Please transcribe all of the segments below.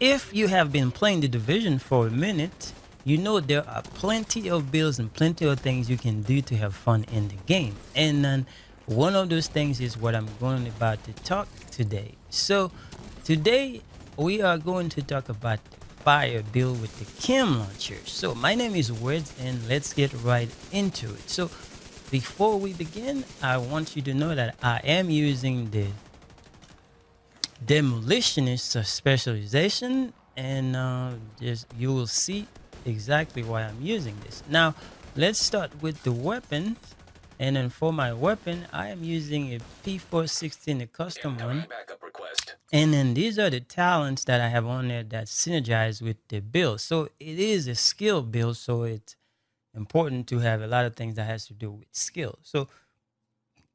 if you have been playing the division for a minute, you know there are plenty of builds and plenty of things you can do to have fun in the game. And then one of those things is what I'm going about to talk today. So today we are going to talk about the fire build with the Chem launcher. So my name is Words and let's get right into it. So before we begin, I want you to know that I am using the demolitionist specialization, and just you will see exactly why I'm using this. Now let's start with the weapons, and then for my weapon I am using a P416, a custom one, and then these are the talents that I have on there that synergize with the build. So it is a skill build, so it's important to have a lot of things that has to do with skill. So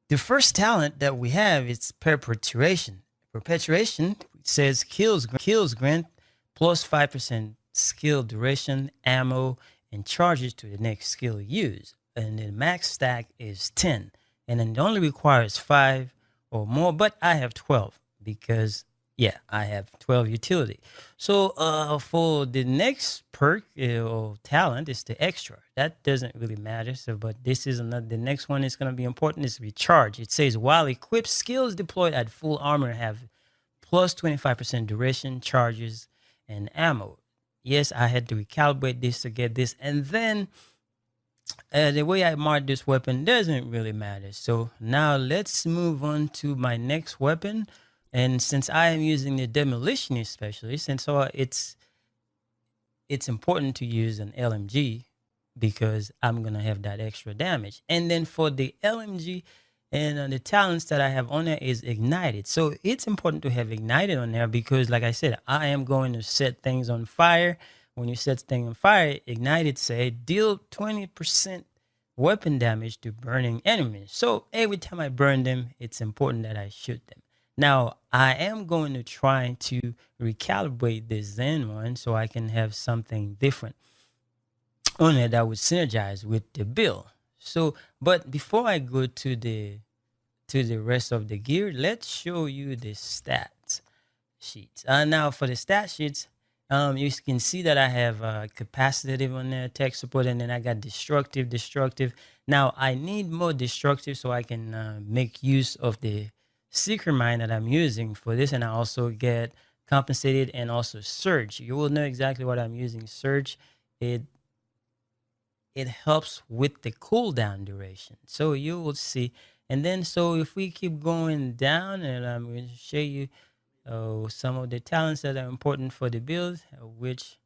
the first talent that we have is perpetuation. Perpetuation says kills grant plus 5% skill duration, ammo, and charges to the next skill used. And the max stack is 10. And then it only requires 5 or more, but I have 12 because yeah, I have 12 utility. So for the next perk or talent is the extra. That doesn't really matter. So, but this is another. The next one is going to be important. Is recharge. It says while equipped, skills deployed at full armor have plus 25% duration, charges, and ammo. Yes, I had to recalibrate this to get this, and then the way I mark this weapon doesn't really matter. So now let's move on to my next weapon. And since I am using the demolitionist specialist, and so it's important to use an LMG because I'm gonna have that extra damage. And then for the LMG and the talents that I have on there is ignited. So it's important to have ignited on there because, like I said, I am going to set things on fire. When you set things on fire, ignited say deal 20% weapon damage to burning enemies. So every time I burn them, it's important that I shoot them. Now, I am going to try to recalibrate the Zen one so I can have something different on it that would synergize with the build. So, but before I go to the rest of the gear, let's show you the stats sheets. Now, for the stat sheets, you can see that I have capacitive on there, tech support, and then I got destructive. Now, I need more destructive so I can make use of the secret mine that I'm using for this, and I also get compensated and also surge. You will know exactly what I'm using. Surge, it helps with the cooldown duration, so you will see. And then so if we keep going down, and I'm going to show you some of the talents that are important for the build, which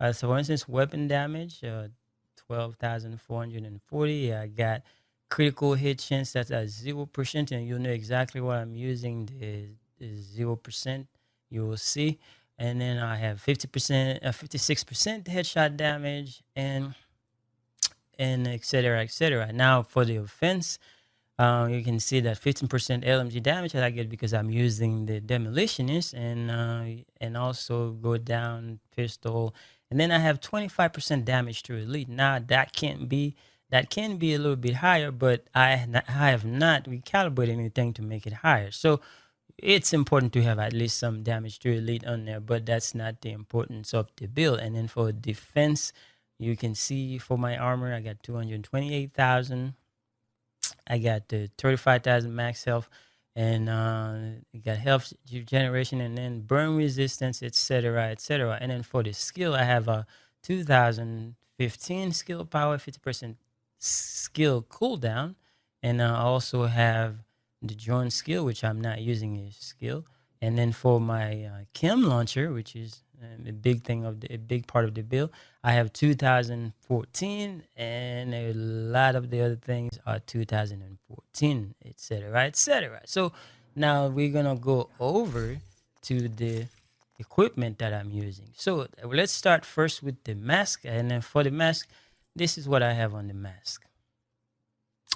so for instance weapon damage, 12,440. I got critical hit chance that's at 0%, and you'll know exactly what I'm using. The 0% you will see. And then I have 50%, 56% headshot damage, and etc, etc. Now for the offense, you can see that 15% LMG damage that I get because I'm using the demolitionist, and also go down pistol, and then I have 25% damage to elite. Now that can be a little bit higher, but I have not recalibrated anything to make it higher. So it's important to have at least some damage to elite on there, but that's not the importance of the build. And then for defense, you can see for my armor, I got 228,000. I got the 35,000 max health, and you got health generation, and then burn resistance, etc, etc. And then for the skill, I have a 2015 skill power, 50% skill cooldown, and I also have the drone skill, which I'm not using a skill. And then for my Chem launcher, which is a big thing of a big part of the build, I have 2014, and a lot of the other things are 2014, etc, etc. So now we're gonna go over to the equipment that I'm using. So let's start first with the mask, and then for the mask, this is what I have on the mask.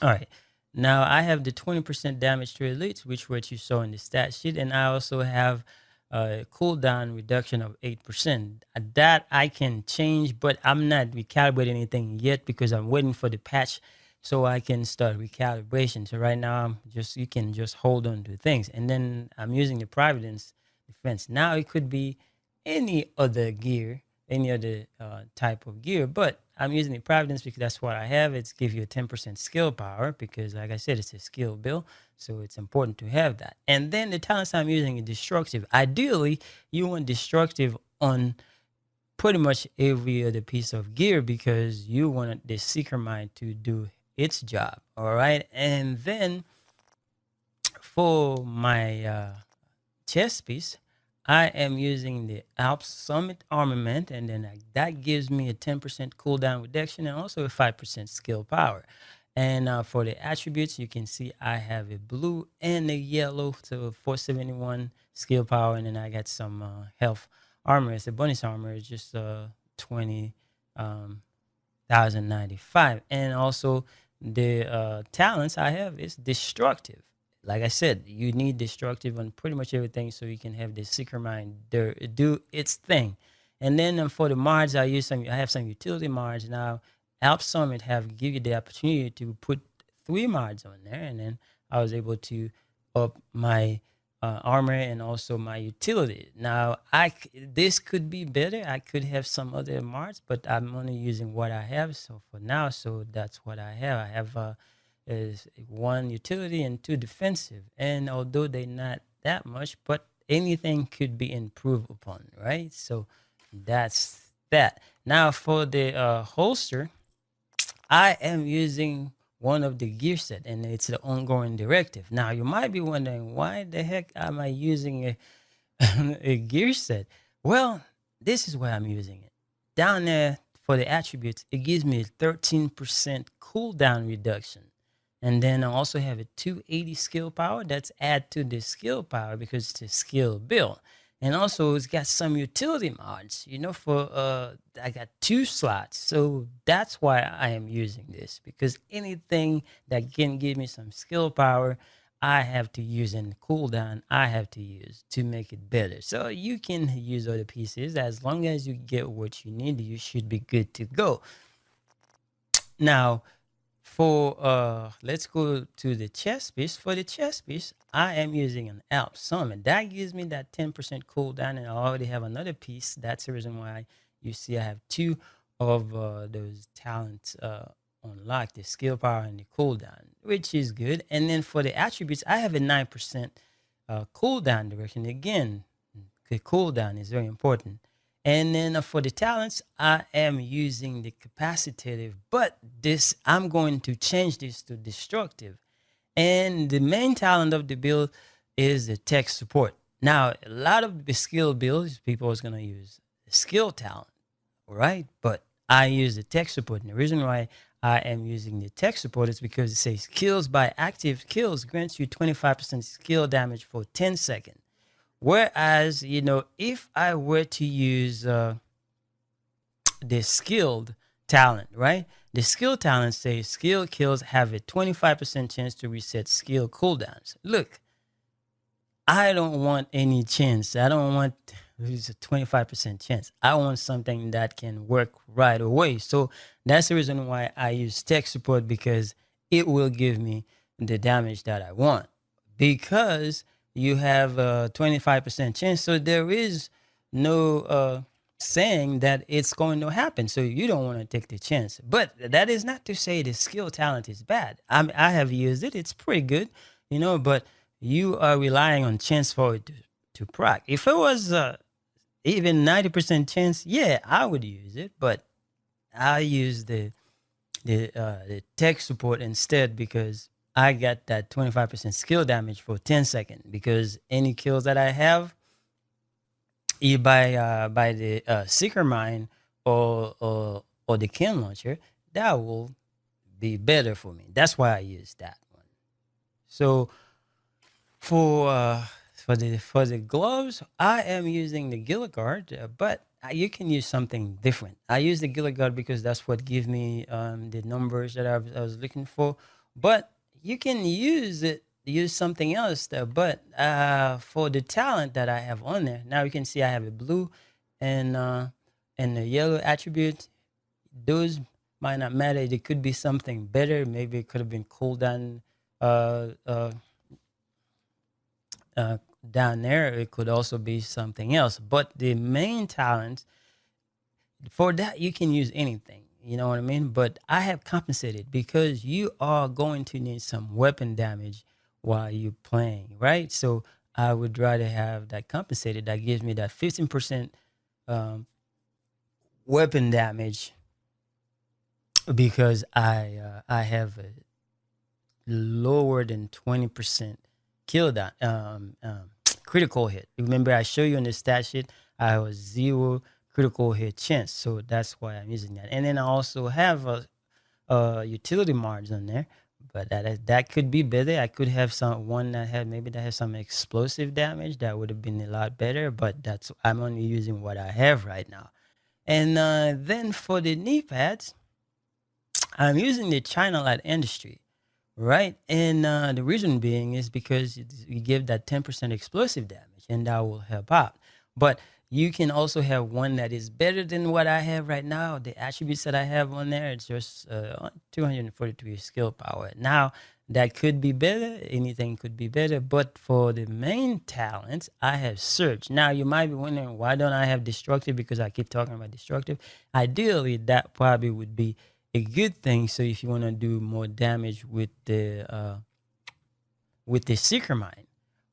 All right. Now I have the 20% damage to elites, which what you saw in the stat sheet, and I also have a cooldown reduction of 8%. That I can change, but I'm not recalibrating anything yet because I'm waiting for the patch so I can start recalibration. So right now you can just hold on to things, and then I'm using the Providence defense. Now it could be any other gear, any other type of gear. But I'm using the Providence because that's what I have. It's give you a 10% skill power because, like I said, it's a skill build. So it's important to have that. And then the talents I'm using is destructive. Ideally, you want destructive on pretty much every other piece of gear because you want the seeker mind to do its job. All right. And then for my chest piece, I am using the Alps Summit armament, and then that gives me a 10% cooldown reduction and also a 5% skill power. And for the attributes, you can see I have a blue and a yellow, so 471 skill power, and then I got some health armor. It's a bonus armor, it's just 20 1095. And also the talents I have is destructive. Like I said, you need destructive on pretty much everything so you can have the seeker mind do its thing. And then for the mods, I have some utility mods now. Alp Summit have give you the opportunity to put 3 mods on there, and then I was able to up my armor and also my utility. Now, this could be better. I could have some other mods, but I'm only using what I have. So for now, so that's what I have. I have is 1 utility and 2 defensive. And although they're not that much, but anything could be improved upon, right? So that's that. Now for the holster, I am using one of the gear set, and it's the ongoing directive. Now you might be wondering, why the heck am I using a, a gear set? Well, this is why I'm using it. Down there for the attributes, it gives me a 13% cooldown reduction. And then I also have a 280 skill power. That's add to the skill power because it's a skill build. And also it's got some utility mods, for I got 2 slots. So that's why I am using this, because anything that can give me some skill power, I have to use, and cooldown I have to use to make it better. So you can use other pieces as long as you get what you need, you should be good to go. Now, for let's go to the chest piece. For the chest piece, I am using an Alp Summit. That gives me that 10% cooldown, and I already have another piece. That's the reason why you see I have 2 of those talents unlocked, the skill power and the cooldown, which is good. And then for the attributes, I have a 9% cooldown direction. Again, the cooldown is very important. And then for the talents, I am using the capacitive, but this I'm going to change this to destructive. And the main talent of the build is the tech support. Now, a lot of the skill builds, people is going to use the skill talent, right? But I use the tech support. And the reason why I am using the tech support is because it says kills by active kills grants you 25% skill damage for 10 seconds. Whereas, if I were to use the skilled talent, right? The skill talent says skill kills have a 25% chance to reset skill cooldowns. Look, I don't want any chance. I don't want it's a 25% chance. I want something that can work right away. So that's the reason why I use tech support, because it will give me the damage that I want. Because you have a 25% chance. So there is no saying that it's going to happen. So you don't want to take the chance. But that is not to say the skill talent is bad. I have used it. It's pretty good, but you are relying on chance for it to proc. If it was even 90% chance, yeah, I would use it. But I use the tech support instead, because I got that 25% skill damage for 10 seconds, because any kills that I have, by the Seeker Mine or the Chem launcher, that will be better for me. That's why I use that one. So for the gloves, I am using the Gilligard, but you can use something different. I use the Gilligard because that's what gives me the numbers that I was looking for. But you can use something else there. But for the talent that I have on there, now you can see I have a blue and a yellow attribute. Those might not matter. It could be something better. Maybe it could have been cooldown down there, it could also be something else. But the main talent for that, you can use anything. You know what I mean? But I have compensated because you are going to need some weapon damage while you're playing, right? So I would rather have that compensated. That gives me that 15% um, weapon damage because I have a lower than 20% kill down critical hit. Remember, I show you in the stat sheet I was zero critical hit chance, so that's why I'm using that. And then I also have a utility margin on there, but that could be better. I could have some one that had maybe that has some explosive damage that would have been a lot better, but that's I'm only using what I have right now. And then for the knee pads, I'm using the China Light Industry, right? And the reason being is because you give that 10% explosive damage, and that will help out. But you can also have one that is better than what I have right now. The attributes that I have on there, it's just 243 skill power. Now, that could be better. Anything could be better. But for the main talents, I have Surge. Now, you might be wondering, why don't I have Destructive? Because I keep talking about Destructive. Ideally, that probably would be a good thing. So if you want to do more damage with the Seeker Mine.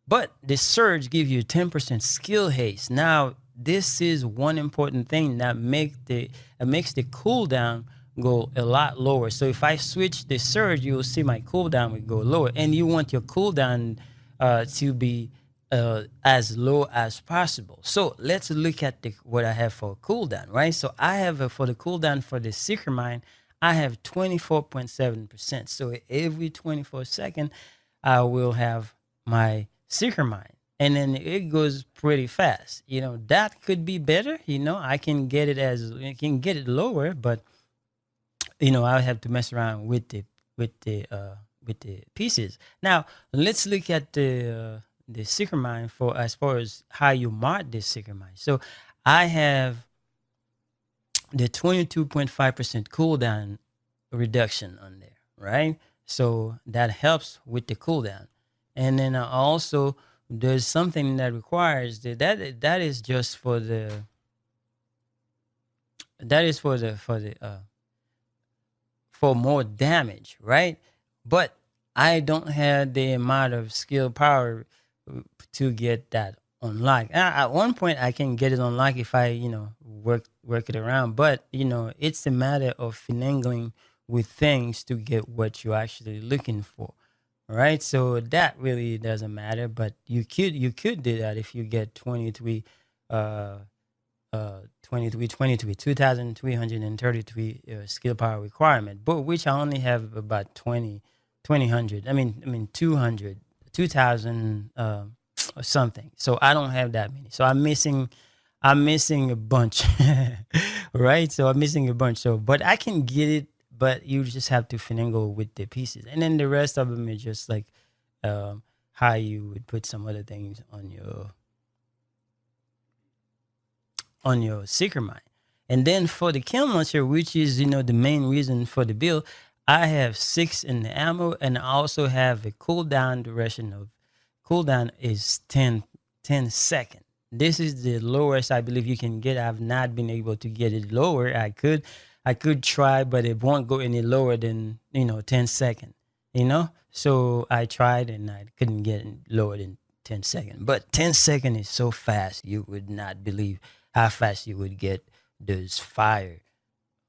But the Surge gives you 10% skill haste. Now, this is one important thing that makes the cooldown go a lot lower. So if I switch the Surge, you will see my cooldown would go lower. And you want your cooldown to be as low as possible. So let's look at what I have for cooldown, right? So I have for the cooldown for the Seeker Mine, I have 24.7%. So every 24 seconds, I will have my Seeker Mine. And then it goes pretty fast. That could be better. I can get it lower, but I'll have to mess around with the pieces. Now let's look at the Seeker Mine for as far as how you mod this Seeker Mine. So I have the 22.5% cooldown reduction on there, right? So that helps with the cooldown. And then also there's something that requires that is just for the for more damage, right? But I don't have the amount of skill power to get that unlocked. At one point I can get it unlocked if I work it around, but it's a matter of finagling with things to get what you're actually looking for, right? So that really doesn't matter, but you could do that if you get 23 23 2333 skill power requirement, but which I only have about 200. I mean 200 2000 or something. So I don't have that many. So I'm missing a bunch. Right? So I'm missing a bunch. So but I can get it, but you just have to finagle with the pieces. And then the rest of them is just like how you would put some other things on your Seeker Mine. And then for the Chem Launcher, which is the main reason for the build, I have 6 in the ammo, and I also have a cooldown duration of cooldown is 10 seconds. This is the lowest I believe you can get. I've not been able to get it lower. I could try, but it won't go any lower than 10 seconds. So I tried and I couldn't get it lower than 10 seconds. But 10 seconds is so fast, you would not believe how fast you would get those fire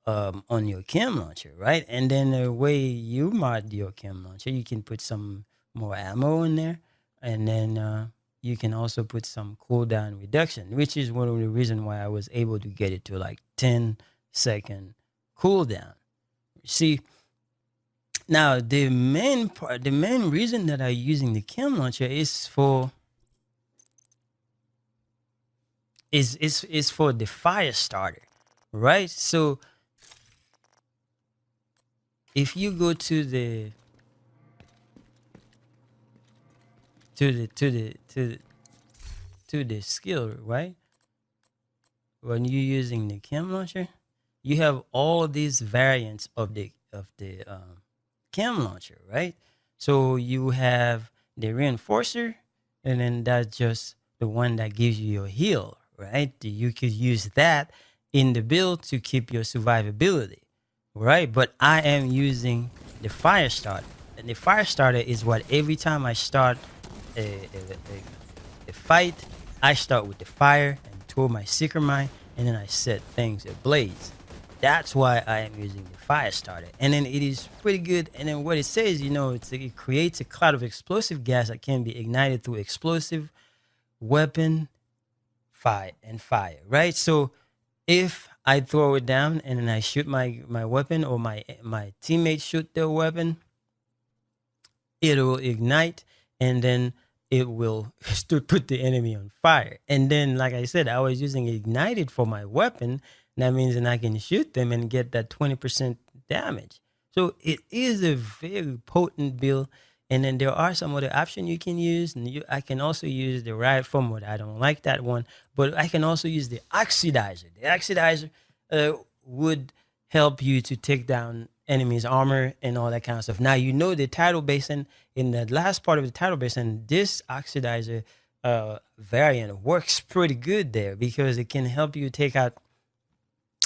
on your Chem Launcher, right? And then the way you mod your Chem Launcher, you can put some more ammo in there, and then you can also put some cooldown reduction, which is one of the reasons why I was able to get it to like 10-second cooldown. See, now the main reason that I'm using the Chem Launcher is for the fire starter, right? So if you go to the skill, right? When you're using the Chem Launcher, you have all these variants of the Chem Launcher, right? So you have the reinforcer, and then that's just the one that gives you your heal, right? You could use that in the build to keep your survivability, right? But I am using the fire starter, and the fire starter is what every time I start a fight, I start with the fire and throw my secret mine, and then I set things ablaze. That's why I am using the fire starter, and then it is pretty good. And then what it says, it creates a cloud of explosive gas that can be ignited through explosive weapon fire, right? So if I throw it down and then I shoot my weapon, or my teammates shoot their weapon, it will ignite, and then it will put the enemy on fire. And then, like I said, I was using ignited for my weapon. That means that I can shoot them and get that 20% damage. So it is a very potent build. And then there are some other options you can use. And I can also use the rifle mode. I don't like that one, but I can also use the oxidizer. The oxidizer would help you to take down enemies' armor and all that kind of stuff. Now, the tidal basin, in the last part of the tidal basin, this oxidizer variant works pretty good there, because it can help you take out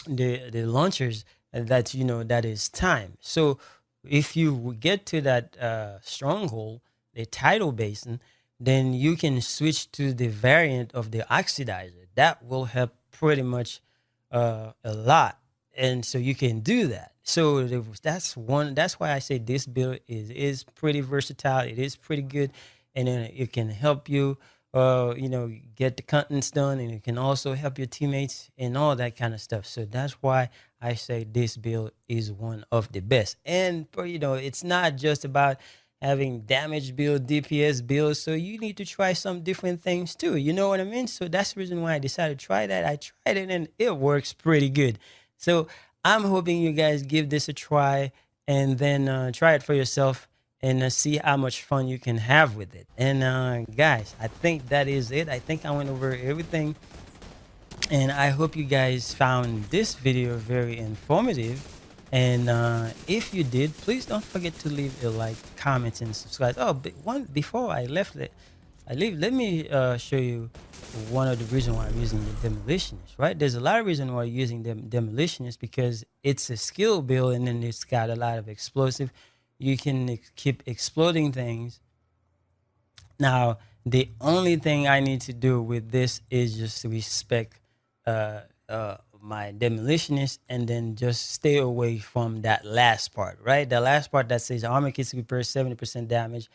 the launchers that is time. So if you get to that stronghold, the tidal basin, then you can switch to the variant of the oxidizer. That will help pretty much a lot. And so you can do that. So that's why I say this build is pretty versatile. It is pretty good, and then it can help you get the contents done, and it can also help your teammates and all that kind of stuff. So that's why I say this build is one of the best. And it's not just about having damage build, DPS build. So you need to try some different things too. You know what I mean? So that's the reason why I decided to try that. I tried it and it works pretty good. So I'm hoping you guys give this a try, and then try it for yourself, and see how much fun you can have with it. And guys, I think that is it. I think I went over everything, and I hope you guys found this video very informative. And if you did, please don't forget to leave a like, comment, and subscribe. Oh, but before I left it, let me show you one of the reasons why I'm using the demolitionist, right? There's a lot of reasons why I'm using the demolitionist, because it's a skill build, and then it's got a lot of explosive. You can keep exploding things. Now, the only thing I need to do with this is just to respect my demolitionist, and then just stay away from that last part, right? The last part that says armor kits repair 70% damage,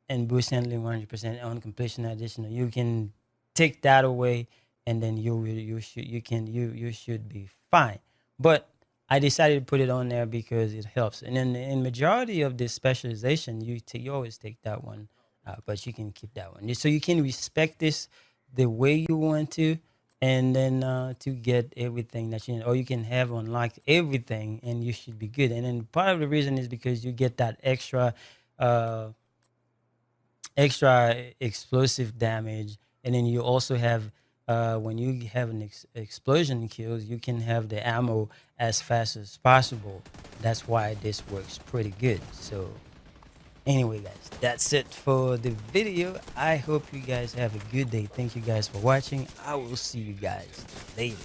and boost handling 100% on completion additional. You can take that away, and then you should be fine. But I decided to put it on there because it helps. And then in majority of this specialization, you always take that one, but you can keep that one. So you can respect this the way you want to, and then to get everything that you need, or you can have unlock everything, and you should be good. And then part of the reason is because you get that extra explosive damage, and then you also have when you have an explosion kills, you can have the ammo as fast as possible. That's why this works pretty good. So anyway, guys, that's it for the video. I hope you guys have a good day. Thank you guys for watching. I will see you guys later.